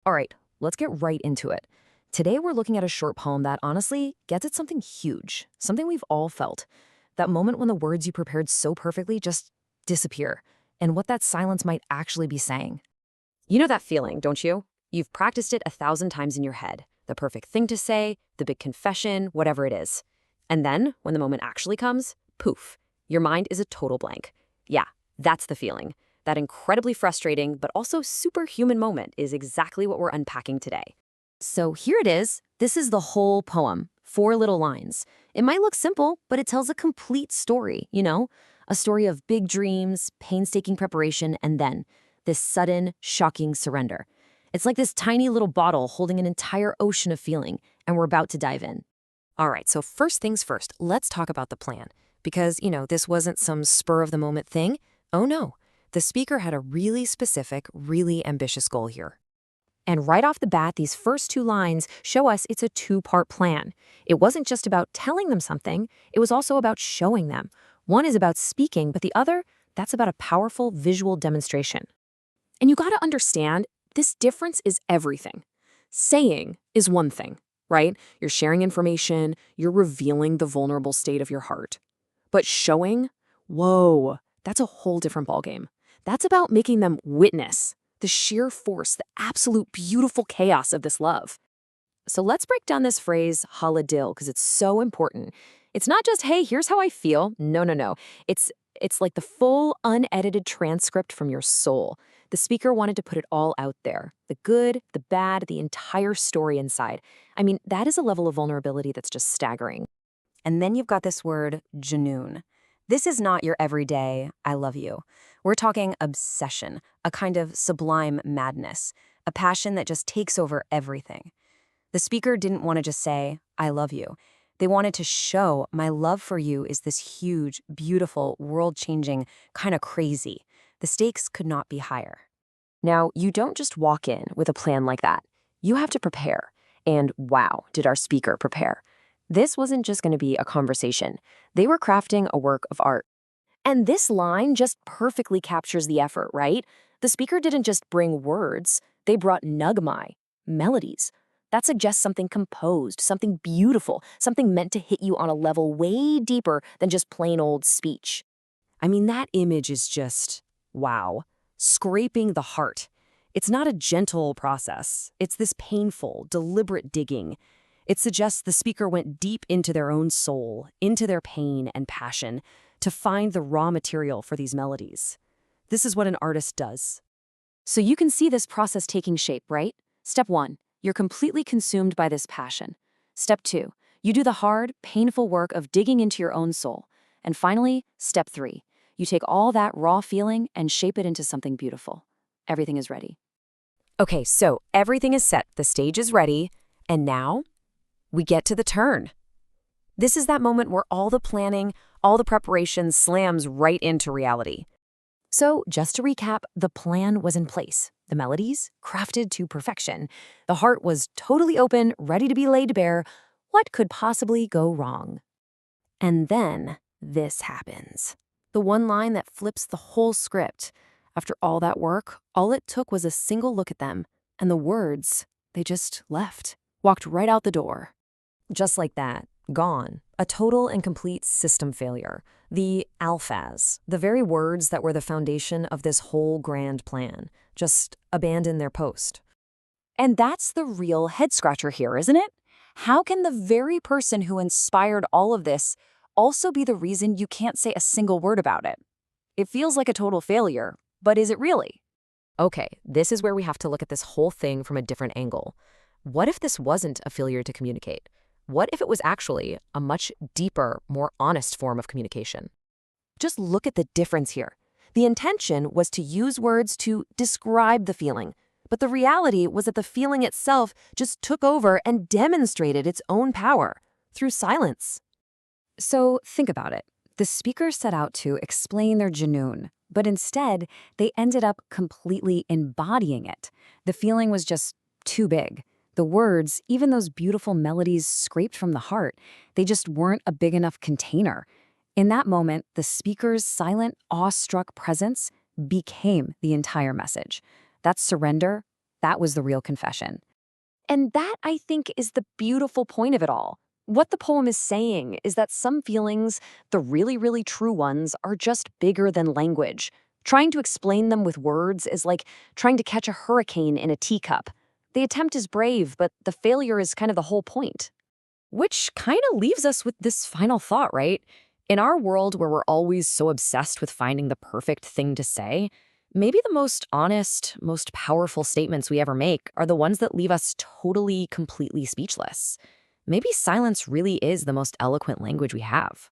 All right, let's get right into it. Today we're looking at a short poem that honestly gets at something huge, something we've all felt. That moment when the words you prepared so perfectly just disappear, and what that silence might actually be saying. You know that feeling, don't you? You've practiced it 1,000 times in your head. The perfect thing to say, the big confession, whatever it is. And then, when the moment actually comes, poof, your mind is a total blank. Yeah, that's the feeling. That incredibly frustrating, but also superhuman moment is exactly what we're unpacking today. So here it is. This is the whole poem, 4 little lines. It might look simple, but it tells a complete story, A story of big dreams, painstaking preparation, and then this sudden, shocking surrender. It's like this tiny little bottle holding an entire ocean of feeling, and we're about to dive in. All right, so first things first, let's talk about the plan. Because, this wasn't some spur-of-the-moment thing. Oh no, the speaker had a really specific, really ambitious goal here. And right off the bat, these first 2 lines show us it's a 2-part plan. It wasn't just about telling them something, it was also about showing them. One is about speaking, but the other, that's about a powerful visual demonstration. And you gotta understand, this difference is everything. Saying is one thing, right? You're sharing information, you're revealing the vulnerable state of your heart. But showing, whoa, that's a whole different ballgame. That's about making them witness the sheer force, the absolute beautiful chaos of this love. So let's break down this phrase, hal-e-dil, because it's so important. It's not just, hey, here's how I feel. No, no, no. It's like the full, unedited transcript from your soul. The speaker wanted to put it all out there. The good, the bad, the entire story inside. I mean, that is a level of vulnerability that's just staggering. And then you've got this word, junoon. This is not your everyday, I love you. We're talking obsession, a kind of sublime madness, a passion that just takes over everything. The speaker didn't want to just say, I love you. They wanted to show my love for you is this huge, beautiful, world-changing, kind of crazy. The stakes could not be higher. Now, you don't just walk in with a plan like that. You have to prepare. And wow, did our speaker prepare. This wasn't just going to be a conversation. They were crafting a work of art. And this line just perfectly captures the effort, right? The speaker didn't just bring words, they brought Nagmey, melodies. That suggests something composed, something beautiful, something meant to hit you on a level way deeper than just plain old speech. I mean, that image is just, wow, scraping the heart. It's not a gentle process. It's this painful, deliberate digging. It suggests the speaker went deep into their own soul, into their pain and passion, to find the raw material for these melodies. This is what an artist does. So you can see this process taking shape, right? Step 1, you're completely consumed by this passion. Step 2, you do the hard, painful work of digging into your own soul. And finally, step 3, you take all that raw feeling and shape it into something beautiful. Everything is ready. Okay, so everything is set, the stage is ready, and now we get to the turn. This is that moment where all the planning, all the preparation slams right into reality. So just to recap, the plan was in place. The melodies, crafted to perfection. The heart was totally open, ready to be laid bare. What could possibly go wrong? And then this happens. The one line that flips the whole script. After all that work, all it took was a single look at them. And the words, they just left, walked right out the door. Just like that, gone. A total and complete system failure. The alfaz, the very words that were the foundation of this whole grand plan, just abandoned their post. And that's the real head-scratcher here, isn't it? How can the very person who inspired all of this also be the reason you can't say a single word about it? It feels like a total failure, but is it really? Okay, this is where we have to look at this whole thing from a different angle. What if this wasn't a failure to communicate? What if it was actually a much deeper, more honest form of communication? Just look at the difference here. The intention was to use words to describe the feeling, but the reality was that the feeling itself just took over and demonstrated its own power through silence. So think about it. The speakers set out to explain their junoon, but instead, they ended up completely embodying it. The feeling was just too big. The words, even those beautiful melodies scraped from the heart, they just weren't a big enough container. In that moment, the speaker's silent, awestruck presence became the entire message. That surrender, That was the real confession. And that, I think, is the beautiful point of it all. What the poem is saying is that some feelings, the really, really true ones, are just bigger than language. Trying to explain them with words is like trying to catch a hurricane in a teacup. The attempt is brave, but the failure is kind of the whole point. Which kind of leaves us with this final thought, right? In our world where we're always so obsessed with finding the perfect thing to say, maybe the most honest, most powerful statements we ever make are the ones that leave us totally, completely speechless. Maybe silence really is the most eloquent language we have.